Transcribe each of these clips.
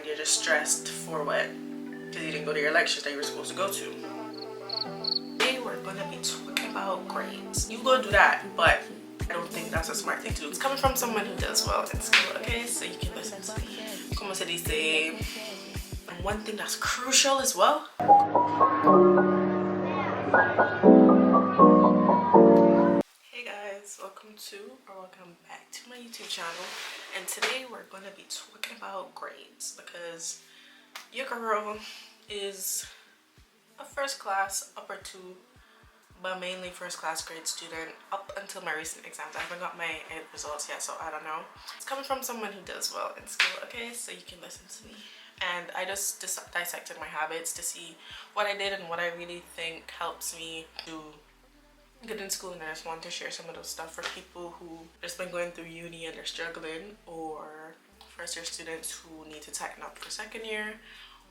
and you're just stressed for what? Because you didn't go to your lectures that you were supposed to go to. Today we're gonna be talking about grades. You go do that, but I don't think that's a smart thing to do. It's coming from someone who does well in school, okay? So you can listen to me. Como se dice, and one thing that's crucial as well. Hey guys, welcome back to my YouTube channel. And today we're gonna be talking about grades because your girl is a first class upper two, but mainly first class grade student up until my recent exams. I haven't got my results yet, so I don't know. It's coming from someone who does well in school, okay? So you can listen to me. And I just dissected my habits to see what I did and what I really think helps me do good in school, and I just want to share some of those stuff for people who just been going through uni and they're struggling, or first year students who need to tighten up for second year,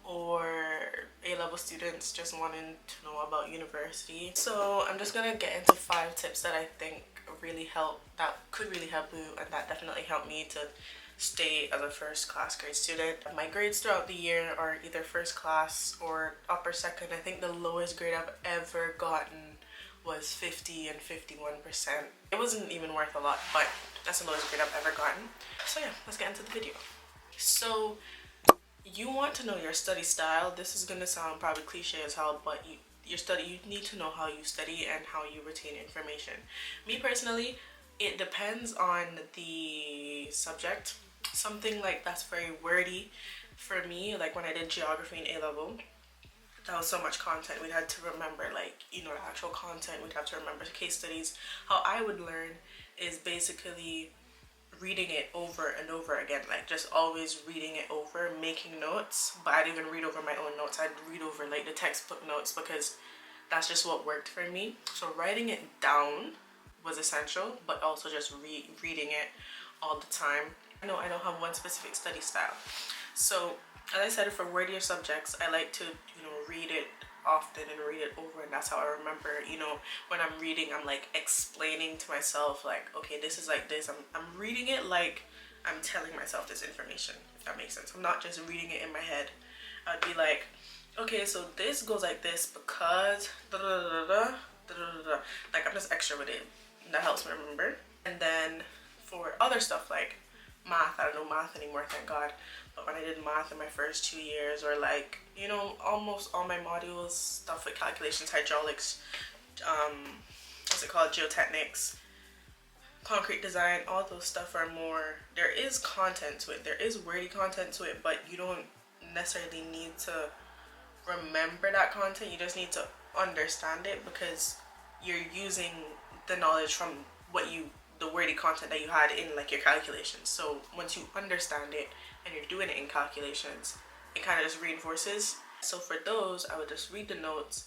or A-level students just wanting to know about university. So I'm just gonna get into 5 tips that I think could really help you, and that definitely helped me to stay as a first class grade student. My grades throughout the year are either first class or upper second. I think the lowest grade I've ever gotten was 50 and 51%. It wasn't even worth a lot, but that's the lowest grade I've ever gotten. So yeah, let's get into the video. So you want to know your study style. This is gonna sound probably cliche as hell, but you need to know how you study and how you retain information. Me personally, it depends on the subject. Something like that's very wordy for me, like when I did geography in A-level, that was so much content. We'd had to remember, like, you know, the actual content. We'd have to remember case studies. How I would learn is basically reading it over and over again, like just always reading it over, making notes. But I'd even read over my own notes. I'd read over like the textbook notes because that's just what worked for me. So writing it down was essential, but also just reading it all the time. I know I don't have one specific study style. So as I said, for wordier subjects, I like to, read it often and read it over, and that's how I remember. When I'm reading, I'm like explaining to myself, like, okay, this is like this. I'm reading it like I'm telling myself this information, if that makes sense. I'm not just reading it in my head. I'd be like, okay, so this goes like this because da da da da da da da. Like, I'm just extra with it, and that helps me remember. And then for other stuff like math, I don't know math anymore, thank God. But when I did math in my first 2 years, or like, almost all my modules, stuff with calculations, hydraulics, geotechnics, concrete design, all those stuff are more, there is content to it, there is wordy content to it, but you don't necessarily need to remember that content. You just need to understand it, because you're using the knowledge from the wordy content that you had in like your calculations. So once you understand it and you're doing it in calculations, it kind of just reinforces. So for those, I would just read the notes,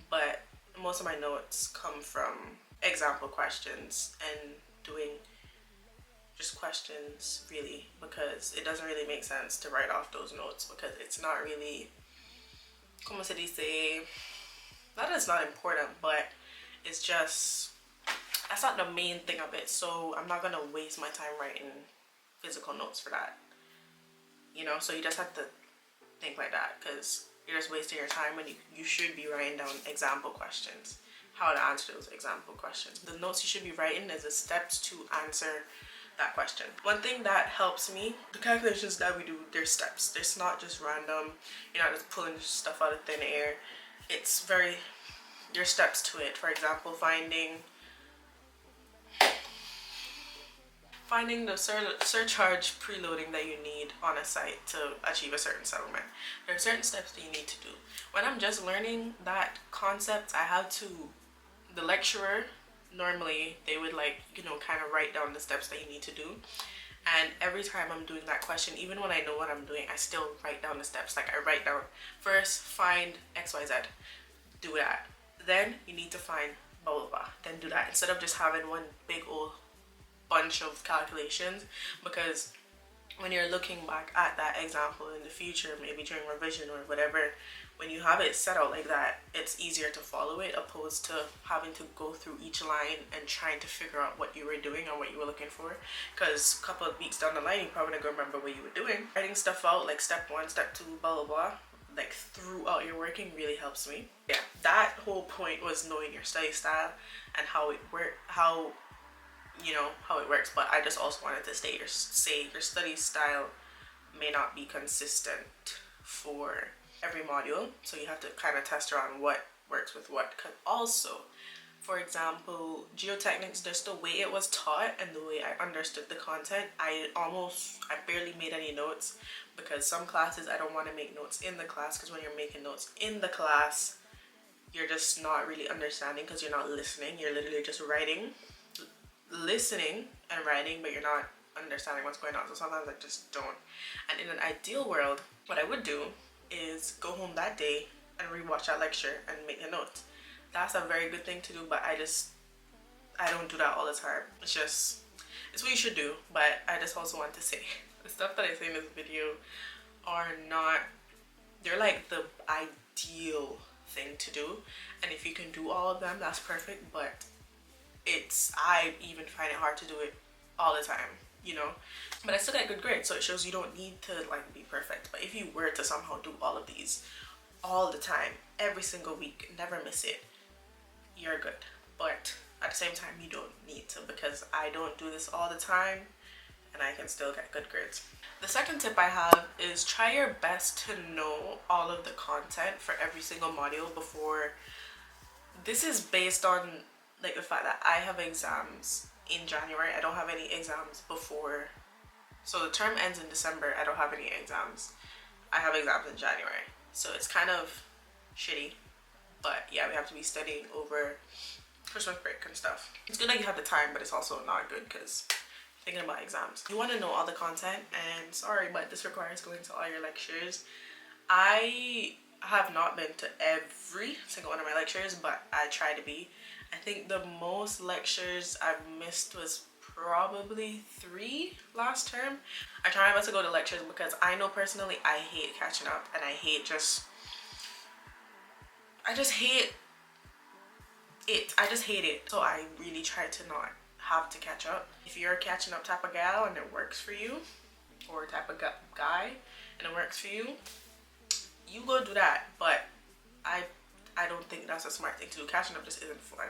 but most of my notes come from example questions and doing just questions, really, because it doesn't really make sense to write off those notes, because it's not really, como se dice, that is not important, but it's just, that's not the main thing of it. So I'm not gonna waste my time writing physical notes for that, so you just have to think like that, because you're just wasting your time when you should be writing down example questions, how to answer those example questions. The notes you should be writing is the steps to answer that question. One thing that helps me, the calculations that we do, there's steps. It's not just random. You're not just pulling stuff out of thin air. It's there's steps to it. For example, finding the surcharge preloading that you need on a site to achieve a certain settlement. There are certain steps that you need to do. When I'm just learning that concept, the lecturer, normally they would kind of write down the steps that you need to do. And every time I'm doing that question, even when I know what I'm doing, I still write down the steps. Like, I write down, first find XYZ, do that. Then you need to find blah blah blah, then do that, instead of just having one big old bunch of calculations. Because when you're looking back at that example in the future, maybe during revision or whatever, when you have it set out like that, it's easier to follow it opposed to having to go through each line and trying to figure out what you were doing or what you were looking for. Because a couple of weeks down the line, you probably not gonna remember what you were doing. Writing stuff out like step 1, step 2, blah blah blah, like throughout your working really helps me. Yeah, that whole point was knowing your study style and how it work, how it works. But I just also wanted to say your study style may not be consistent for every module, so you have to kind of test around what works with what. Because also, for example, geotechnics, just the way it was taught and the way I understood the content, I barely made any notes, because some classes I don't want to make notes in the class, because when you're making notes in the class, you're just not really understanding because you're not listening. You're literally just listening and writing, but you're not understanding what's going on. So sometimes I just don't. And in an ideal world, what I would do is go home that day and rewatch that lecture and make the notes. That's a very good thing to do, but I don't do that all the time. It's what you should do. But I just also want to say, the stuff that I say in this video they're like the ideal thing to do, and if you can do all of them, that's perfect. But I even find it hard to do it all the time, but I still get good grades, so it shows you don't need to like be perfect. But if you were to somehow do all of these all the time, every single week, never miss it, you're good. But at the same time, you don't need to, because I don't do this all the time and I can still get good grades. The second tip I have is try your best to know all of the content for every single module before. This is based on like the fact that I have exams in January. I don't have any exams before. So the term ends in December. I don't have any exams. I have exams in January. So it's kind of shitty. But yeah, we have to be studying over Christmas break and stuff. It's good that you have the time, but it's also not good because thinking about exams. You want to know all the content, and sorry, but this requires going to all your lectures. I have not been to every single one of my lectures, but I try to be. I think the most lectures I've missed was probably 3 last term. I try my best to go to lectures because I know personally I hate catching up, and I just hate it. So I really try to not have to catch up. If you're a catching up type of gal and it works for you, or type of guy and it works for you, you go do that. But I don't think that's a smart thing to do. Catching up just isn't fun.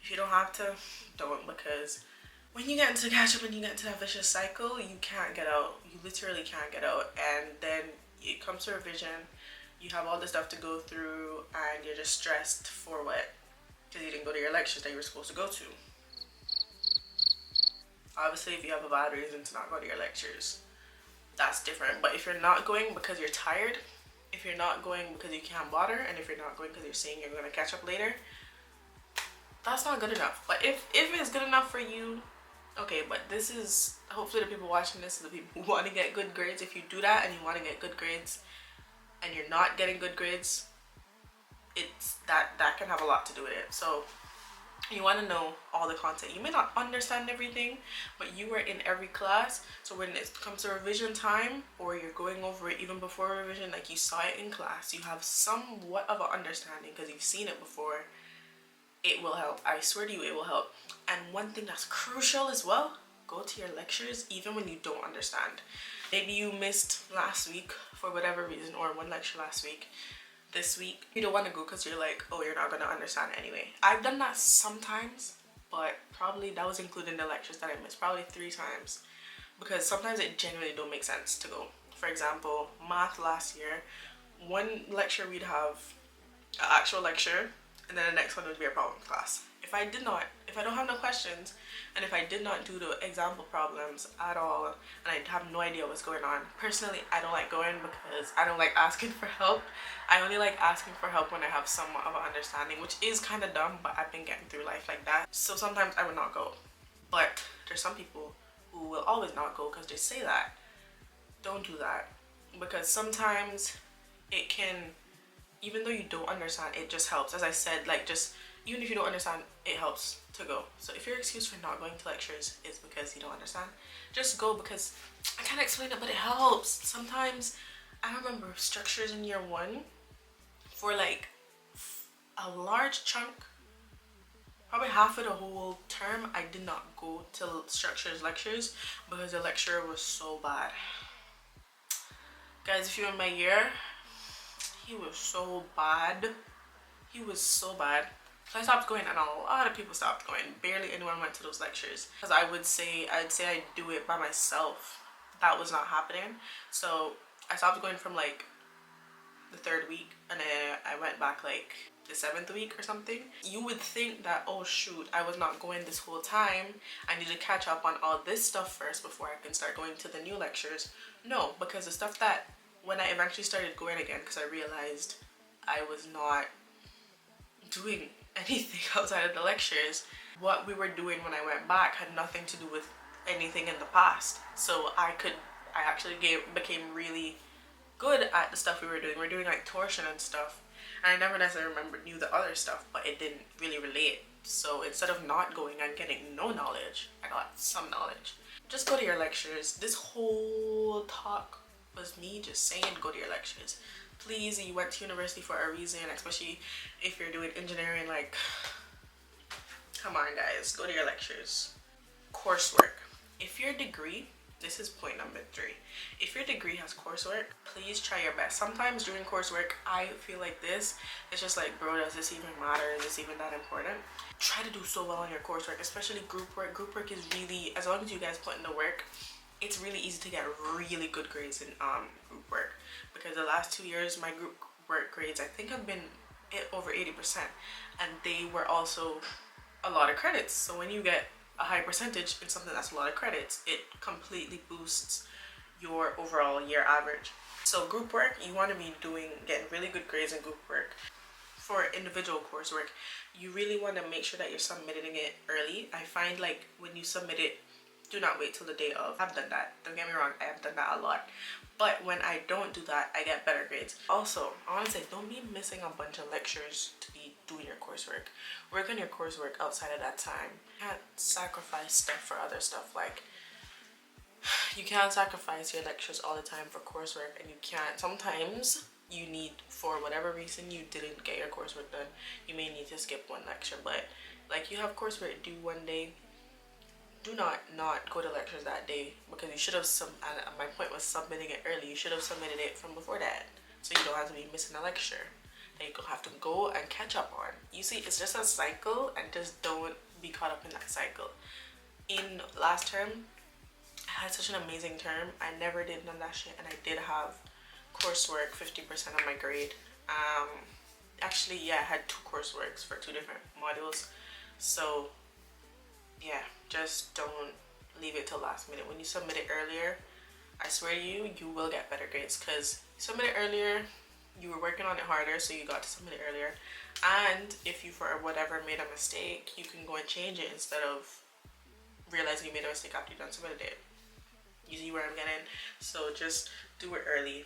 If you don't have to, don't, because when you get into catch up and you get into that vicious cycle, you can't get out. You literally can't get out. And then it comes to revision, you have all this stuff to go through, and you're just stressed for what? Because you didn't go to your lectures that you were supposed to go to. Obviously, if you have a bad reason to not go to your lectures, that's different. But if you're not going because you're tired, if you're not going because you can't bother, and if you're not going because you're saying you're going to catch up later, that's not good enough. But if it's good enough for you, okay. But this is, hopefully the people watching this are the people who want to get good grades. If you do that and you want to get good grades and you're not getting good grades, it's that can have a lot to do with it. So you want to know all the content. You may not understand everything, but you were in every class, so when it comes to revision time, or you're going over it even before revision, like you saw it in class, you have somewhat of an understanding because you've seen it before. It will help. I swear to you, it will help. And one thing that's crucial as well, go to your lectures even when you don't understand. Maybe you missed last week for whatever reason, or one lecture last week. This week you don't want to go because you're like, oh, you're not going to understand anyway. I've done that sometimes, but probably that was included in the lectures that I missed, probably 3 times, because sometimes it genuinely don't make sense to go. For example, math last year, one lecture we'd have an actual lecture, and then the next one would be a problem class. If I don't have no questions, and if I did not do the example problems at all, and I have no idea what's going on, personally, I don't like going because I don't like asking for help. I only like asking for help when I have somewhat of an understanding, which is kind of dumb, but I've been getting through life like that. So sometimes I would not go. But there's some people who will always not go because they say that. Don't do that. Because sometimes it can, even though you don't understand, it just helps. As I said, like, just Even if you don't understand, it helps to go. So if your excuse for not going to lectures is because you don't understand, just go, because I can't explain it, but it helps. Sometimes I remember structures in year one, for like a large chunk, probably half of the whole term, I did not go to structures lectures because the lecturer was so bad. Guys, if you're in my year, he was so bad. He was so bad. So I stopped going, and a lot of people stopped going. Barely anyone went to those lectures, because I'd say I do it by myself. That was not happening. So I stopped going from like the 3rd week, and then I went back like the 7th week or something. You would think that, oh shoot, I was not going this whole time, I need to catch up on all this stuff first before I can start going to the new lectures. No, because the stuff that when I eventually started going again, because I realized I was not doing anything outside of the lectures, what we were doing when I went back had nothing to do with anything in the past. So I actually became really good at the stuff we were doing. We're doing like torsion and stuff, and I never necessarily knew the other stuff, but it didn't really relate. So instead of not going and getting no knowledge, I got some knowledge. Just go to your lectures. This whole talk was me just saying go to your lectures. Please, you went to university for a reason, especially if you're doing engineering. Like, come on guys, go to your lectures. Coursework. If your degree, this is point number 3, if your degree has coursework, please try your best. Sometimes during coursework, I feel like this, it's just like, bro, does this even matter? Is this even that important? Try to do so well on your coursework, especially group work. Group work is really, as long as you guys put in the work, it's really easy to get really good grades in group work, because the last 2 years my group work grades I think have been over 80%, and they were also a lot of credits. So when you get a high percentage in something that's a lot of credits, it completely boosts your overall year average. So group work, you want to be getting really good grades in group work. For individual coursework, you really want to make sure that you're submitting it early. I find like when you submit it, do not wait till the day of. I've done that. Don't get me wrong, I have done that a lot. But when I don't do that, I get better grades. Also, I want to say, don't be missing a bunch of lectures to be doing your coursework. Work on your coursework outside of that time. You can't sacrifice stuff for other stuff. Like, you can't sacrifice your lectures all the time for coursework, and you can't. Sometimes you need, for whatever reason you didn't get your coursework done, you may need to skip one lecture. But like, you have coursework due one day, do not go to lectures that day, because you should have my point was submitting it early. You should have submitted it from before that, so you don't have to be missing a lecture that you have to go and catch up on. You see, it's just a cycle, and just don't be caught up in that cycle. In last term, I had such an amazing term. I never did none of that shit, and I did have coursework 50% of my grade. Actually, yeah, I had 2 courseworks for 2 different modules. So yeah, just don't leave it till last minute. When you submit it earlier, I swear to you, you will get better grades, because you submit it earlier, you were working on it harder, so you got to submit it earlier. And if you for whatever made a mistake, you can go and change it instead of realizing you made a mistake after you done submitted it. You see where I'm getting? So just do it early.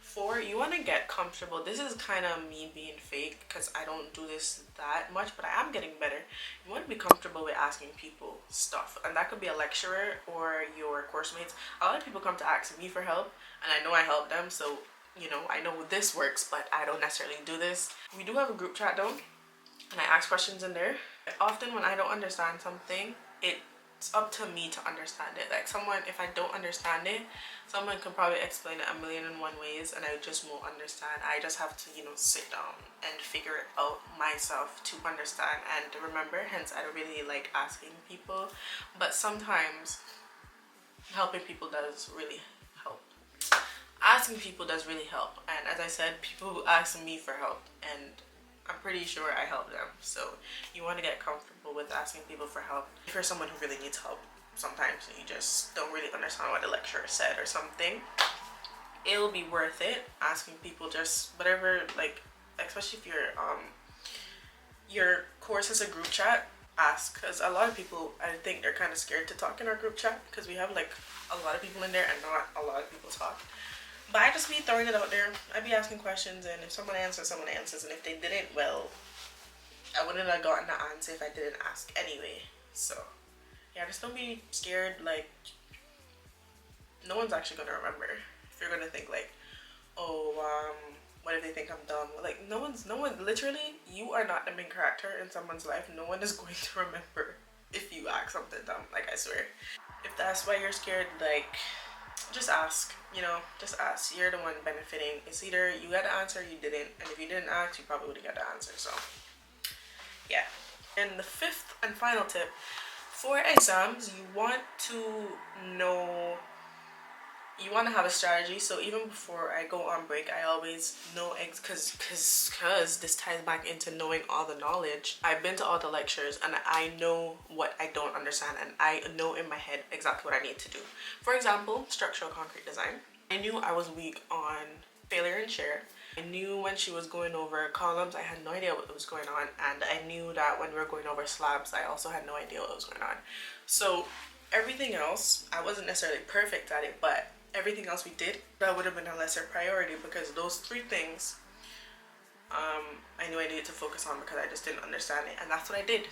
4, you want to get comfortable. This is kind of me being fake, because I don't do this that much, but I am getting better. You want to be comfortable with asking people stuff, and that could be a lecturer or your course mates. A lot of people come to ask me for help, and I know I help them, so you know, I know this works, but I don't necessarily do this. We do have a group chat though, and I ask questions in there. Often when I don't understand something, it's up to me to understand it. Like, someone, if I don't understand it, someone can probably explain it a million and one ways, and I just won't understand. I just have to, you know, sit down and figure it out myself to understand and remember. Hence, I don't really like asking people, but sometimes helping people does really help. Asking people does really help, and as I said, people ask me for help, and I'm pretty sure I help them. So you want to get comfortable with asking people for help. If you're someone who really needs help, sometimes you just don't really understand what the lecturer said or something, it'll be worth it asking people just whatever, like, especially if your course has a group chat, ask, because a lot of people, I think they're kind of scared to talk in our group chat, because we have like a lot of people in there and not a lot of people talk. But I just be throwing it out there. I be asking questions, and if someone answers, someone answers, and if they didn't, well, I wouldn't have gotten the answer if I didn't ask anyway. So yeah, just don't be scared. Like, no one's actually gonna remember. If you're gonna think like, oh, what if they think I'm dumb? Like, no one, literally, you are not the main character in someone's life. No one is going to remember if you ask something dumb, like, I swear. If that's why you're scared, like, just ask, you know, just ask. You're the one benefiting. It's either you got the answer or you didn't, and if you didn't ask, you probably would have got the answer. So yeah. And the fifth and final tip, for exams, you want to know, you want to have a strategy. So even before I go on break, I always know, because this ties back into knowing all the knowledge. I've been to all the lectures and I know what I don't understand, and I know in my head exactly what I need to do. For example, structural concrete design. I knew I was weak on failure and shear. I knew when she was going over columns, I had no idea what was going on, and I knew that when we were going over slabs, I also had no idea what was going on. So everything else, I wasn't necessarily perfect at it, but everything else we did, that would have been a lesser priority, because those three things I knew I needed to focus on because I just didn't understand it, and that's what I did.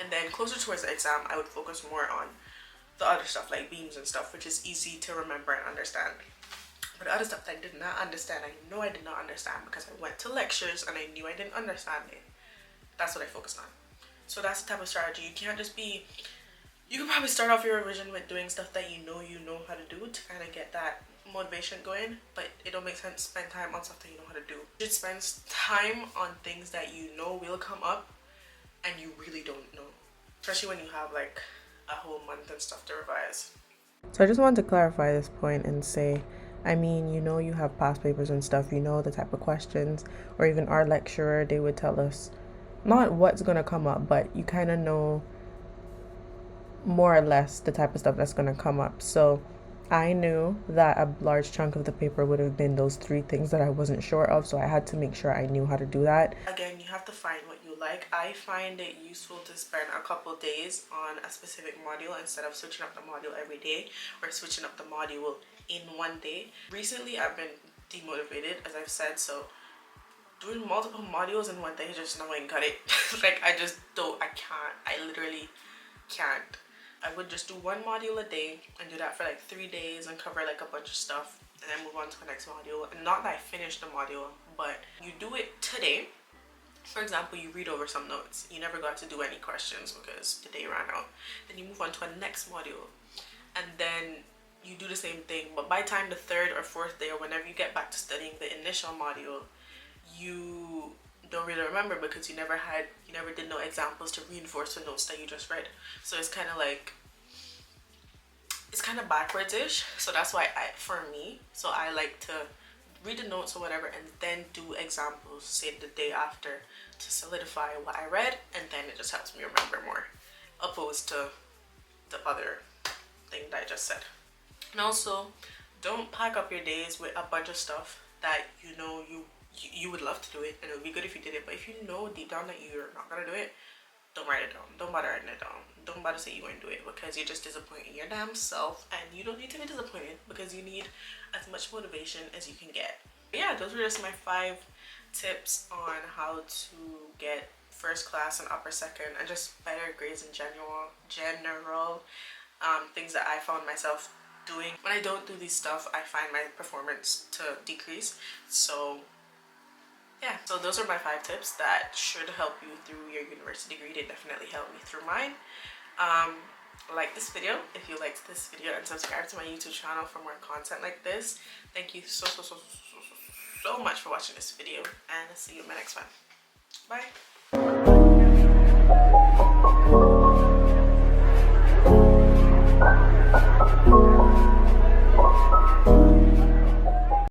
And then closer towards the exam, I would focus more on the other stuff like beams and stuff, which is easy to remember and understand. But the other stuff that I did not understand, I know I did not understand because I went to lectures and I knew I didn't understand it. That's what I focused on. So that's the type of strategy. You can't just be, you can probably start off your revision with doing stuff that you know how to do to kind of get that motivation going, but it don't make sense to spend time on stuff that you know how to do. You should spend time on things that you know will come up and you really don't know, especially when you have like a whole month and stuff to revise. So I just wanted to clarify this point and say, I mean, you know, you have past papers and stuff, you know the type of questions, or even our lecturer, they would tell us not what's going to come up, but you kind of know more or less the type of stuff that's going to come up. So I knew that a large chunk of the paper would have been those three things that I wasn't sure of, so I had to make sure I knew how to do that. Again, you have to find what you like. I find it useful to spend a couple days on a specific module instead of switching up the module every day or switching up the module in one day. Recently, I've been demotivated, as I've said, so doing multiple modules in one day just now ain't got it. Like, I just don't, I can't. I literally can't. I would just do one module a day and do that for like 3 days and cover like a bunch of stuff and then move on to the next module. And not that I finished the module, but you do it today. For example, you read over some notes. You never got to do any questions because the day ran out. Then you move on to a next module and then you do the same thing. But by the time the third or fourth day or whenever you get back to studying the initial module, you don't really remember because you never did no examples to reinforce the notes that you just read. So it's kind of like, it's kind of backwards-ish. So that's why I like to read the notes or whatever and then do examples, say the day after, to solidify what I read, and then it just helps me remember more, opposed to the other thing that I just said. And also, don't pack up your days with a bunch of stuff that you know you would love to do it and it would be good if you did it, but if you know deep down that you're not gonna do it, don't write it down. Don't bother writing it down. Don't bother say you won't do it, because you're just disappointing your damn self, and you don't need to be disappointed because you need as much motivation as you can get. But yeah, those were just my 5 tips on how to get first class and upper second and just better grades in general. Things that I found myself doing. When I don't do these stuff, I find my performance to decrease. So yeah, so those are my 5 tips that should help you through your university degree. They definitely helped me through mine. Like this video if you liked this video, and subscribe to my YouTube channel for more content like this. Thank you so much for watching this video, and I'll see you in my next one. Bye.